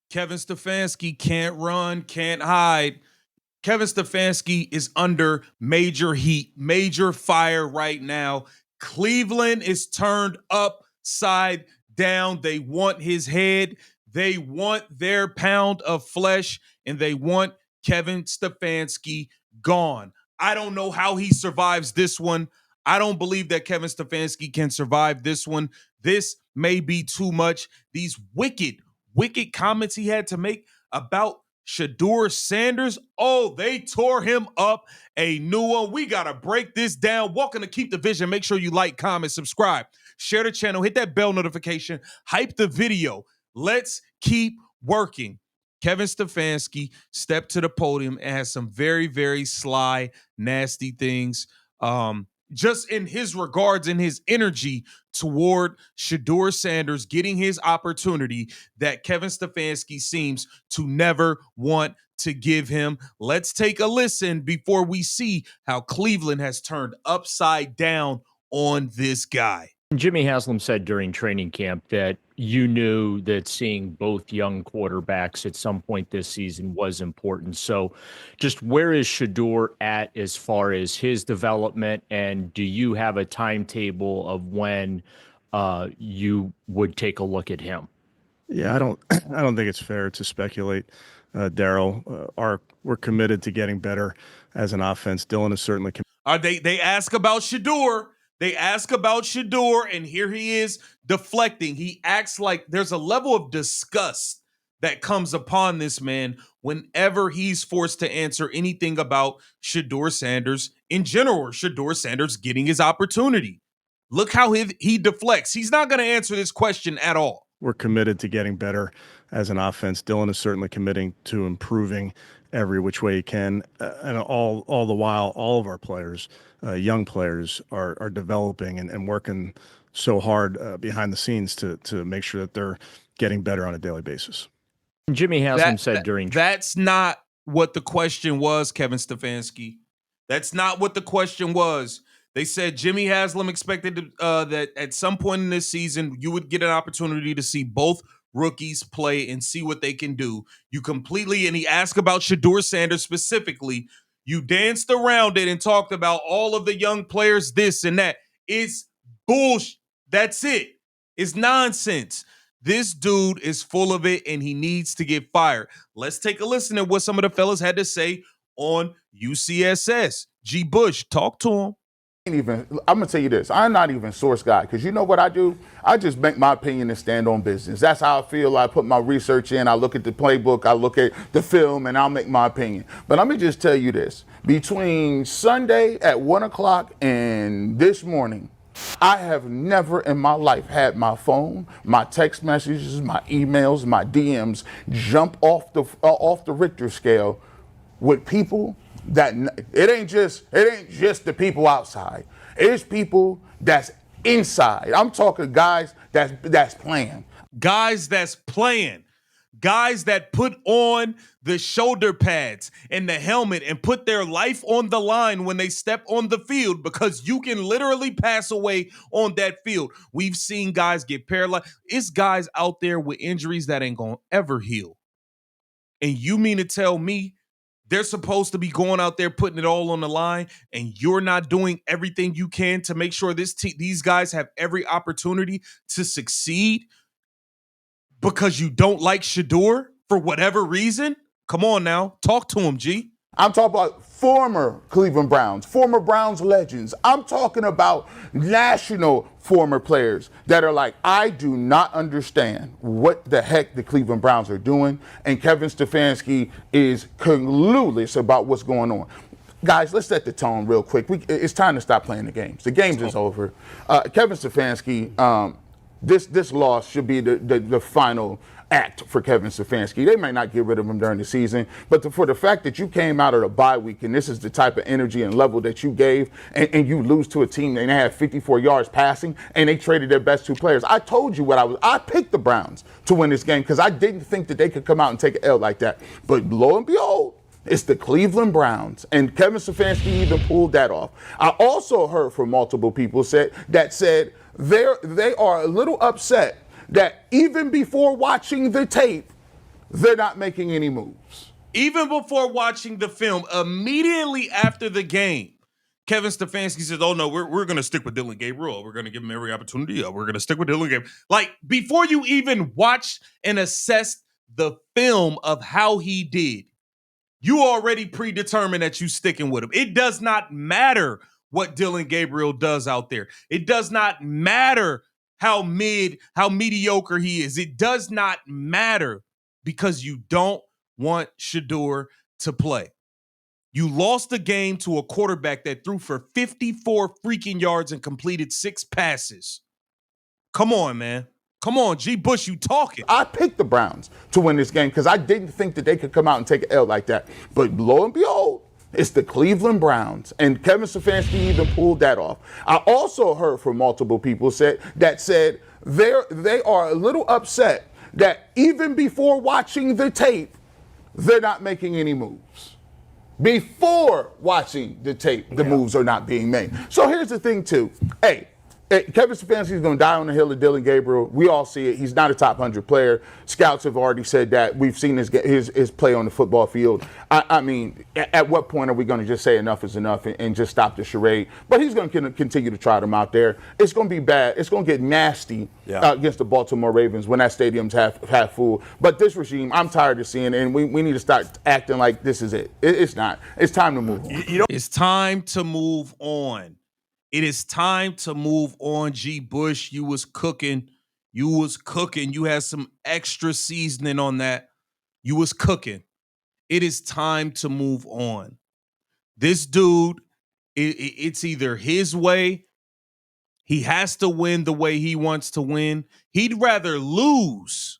Kevin Stefanski can't run, can't hide. Kevin Stefanski is under major heat, major fire right now. Cleveland is turned upside down. They want his head. They want their pound of flesh, and they want Kevin Stefanski gone. I don't know how he survives this one. I don't believe that Kevin Stefanski can survive this one. This may be too much. These wicked comments he had to make about Shedeur Sanders. Oh, they tore him up a new one. We got to break this down. Welcome to Keep the Vision. Make sure you like, comment, subscribe, share the channel, hit that bell notification, hype the video. Let's keep working. Kevin Stefanski stepped to the podium and has some very, very sly, nasty things. Just in his regards and his energy toward Shedeur Sanders getting his opportunity that Kevin Stefanski seems to never want to give him. Let's take a listen before we see how Cleveland has turned upside down on this guy. Jimmy Haslam said during training camp that you knew that seeing both young quarterbacks at some point this season was important. So just where is Shedeur at as far as his development? And do you have a timetable of when you would take a look at him? Yeah, I don't think it's fair to speculate, Daryl. We're committed to getting better as an offense. Dylan is certainly They ask about Shedeur. They ask about Shedeur, and here he is deflecting. He acts like there's a level of disgust that comes upon this man whenever he's forced to answer anything about Shedeur Sanders in general, or Shedeur Sanders getting his opportunity. Look how he deflects. He's not going to answer this question at all. We're committed to getting better as an offense. Dylan is certainly committing to improving every which way he can, and all the while, all of our players, young players, are developing and working so hard behind the scenes to make sure that they're getting better on a daily basis. Jimmy Haslam said during that's not what the question was, Kevin Stefanski. That's not what the question was. They said Jimmy Haslam expected that at some point in this season you would get an opportunity to see both rookies play and see what they can do. You completely, and he asked about Shedeur Sanders specifically. You danced around it and talked about all of the young players, this and that. It's bullshit. That's it. It's nonsense. This dude is full of it and he needs to get fired. Let's take a listen to what some of the fellas had to say on UCSS. G. Bush, talk to him. I'm gonna tell you this. I'm not even source guy, because you know what I do? I just make my opinion and stand on business. That's how I feel. I put my research in. I look at the playbook. I look at the film, and I'll make my opinion. But let me just tell you this: between Sunday at 1 o'clock and this morning, I have never in my life had my phone, my text messages, my emails, my DMs jump off the Richter scale with people that it ain't just the people outside. It's people that's inside. I'm talking guys that's playing. Guys that's playing. Guys that put on the shoulder pads and the helmet and put their life on the line when they step on the field, because you can literally pass away on that field. We've seen guys get paralyzed. It's guys out there with injuries that ain't gonna ever heal. And you mean to tell me they're supposed to be going out there putting it all on the line, and you're not doing everything you can to make sure these guys have every opportunity to succeed because you don't like Shedeur for whatever reason? Come on now. Talk to him, G. I'm talking about former Cleveland Browns, former Browns legends. I'm talking about national former players that are like, I do not understand what the heck the Cleveland Browns are doing, and Kevin Stefanski is clueless about what's going on. Guys, let's set the tone real quick. It's time to stop playing the games. The games is over. Kevin Stefanski, this loss should be the final act for Kevin Stefanski. They may not get rid of him during the season, but for the fact that you came out of the bye week and this is the type of energy and level that you gave, and you lose to a team and they had 54 yards passing and they traded their best two players. I told you I picked the Browns to win this game because I didn't think that they could come out and take an L like that. But lo and behold, it's the Cleveland Browns, and Kevin Stefanski even pulled that off. I also heard from multiple people said they are a little upset that even before watching the tape, they're not making any moves. Even before watching the film, immediately after the game, Kevin Stefanski says, oh, no, we're going to stick with Dylan Gabriel. We're going to give him every opportunity. We're going to stick with Dylan Gabriel. Like, before you even watch and assess the film of how he did, you already predetermined that you sticking with him. It does not matter what Dylan Gabriel does out there. It does not matter how mediocre he is. It does not matter because you don't want Shedeur to play. You lost the game to a quarterback that threw for 54 freaking yards and completed 6 passes. Come on, man. Come on, G. Bush, you talking. I picked the Browns to win this game because I didn't think that they could come out and take an L like that. But lo and behold, it's the Cleveland Browns. And Kevin Stefanski even pulled that off. I also heard from multiple people said they are a little upset that even before watching the tape, they're not making any moves. Before watching the tape, the moves are not being made. So here's the thing, too. Hey, Kevin Stefanski is going to die on the hill of Dylan Gabriel. We all see it. He's not a top 100 player. Scouts have already said that. We've seen his play on the football field. I mean, at what point are we going to just say enough is enough and just stop the charade? But he's going to continue to trot him out there. It's going to be bad. It's going to get nasty against the Baltimore Ravens when that stadium's half full. But this regime, I'm tired of seeing it, and we need to start acting like this is it. It's not. It's time to move on. It's time to move on. It is time to move on, G. Bush. You was cooking. You had some extra seasoning on that. You was cooking. It is time to move on. This dude, it's either his way. He has to win the way he wants to win. He'd rather lose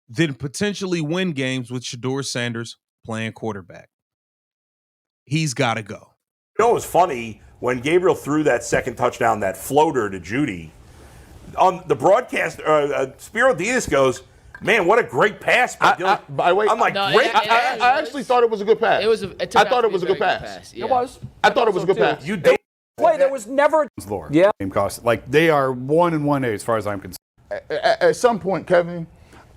than potentially win games with Shedeur Sanders playing quarterback. He's got to go. You know, it was funny when Gabriel threw that second touchdown, that floater to Judy. On the broadcast, Spiro Diaz goes, "Man, what a great pass!" By Dylan. By the way, I'm like, No, great. I actually thought it was a good pass. I thought it was a good pass. Yeah. It was. I thought it was a good pass. You don't. Play, there was never. Lord. Yeah. Game cost. Like, they are 1-1A as far as I'm concerned. At some point, Kevin,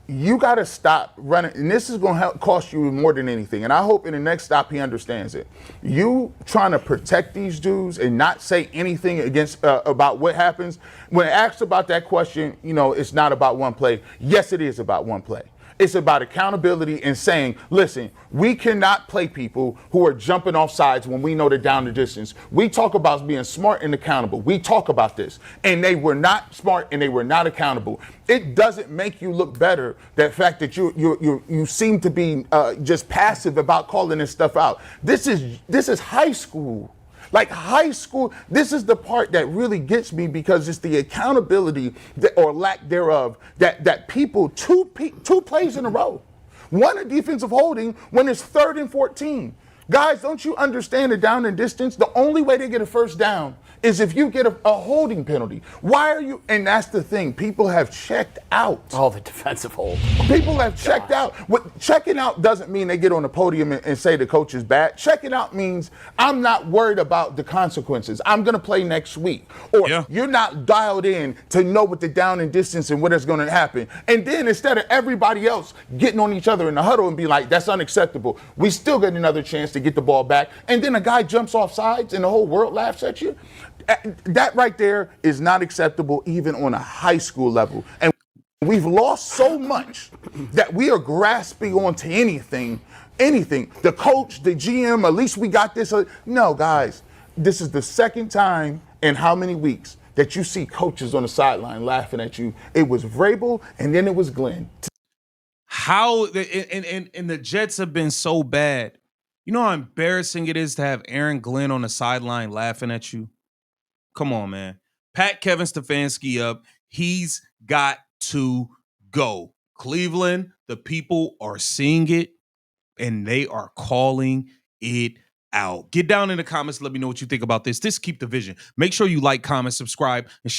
you got to stop running, and this is going to cost you more than anything. And I hope in the next stop he understands it. You trying to protect these dudes and not say anything against about what happens. When asked about that question, you know, it's not about one play. Yes, it is about one play. It's about accountability and saying, listen, we cannot play people who are jumping off sides when we know they're down the distance. We talk about being smart and accountable. We talk about this. And they were not smart and they were not accountable. It doesn't make you look better, that fact that you seem to be just passive about calling this stuff out. This is high school. Like high school, this is the part that really gets me because it's the accountability or lack thereof that people, two plays in a row. One, a defensive holding when it's 3rd and 14. Guys, don't you understand the down and distance? The only way they get a first down is if you get a holding penalty. Why are you? And that's the thing. People have checked out. Oh, the defensive hold. People have checked out. Checking out doesn't mean they get on the podium and say the coach is bad. Checking out means I'm not worried about the consequences. I'm going to play next week. Or you're not dialed in to know what the down and distance and what is going to happen. And then instead of everybody else getting on each other in the huddle and be like, that's unacceptable, we still get another chance to get the ball back. And then a guy jumps off sides and the whole world laughs at you. That right there is not acceptable even on a high school level. And we've lost so much that we are grasping onto anything. The coach, the GM, at least we got this. No, guys, this is the second time in how many weeks that you see coaches on the sideline laughing at you. It was Vrabel and then it was Glenn. How and the Jets have been so bad. You know how embarrassing it is to have Aaron Glenn on the sideline laughing at you? Come on, man. Pack Kevin Stefanski up. He's got to go. Cleveland, the people are seeing it, and they are calling it out. Get down in the comments. Let me know what you think about this. This Keep the Vision. Make sure you like, comment, subscribe, and share.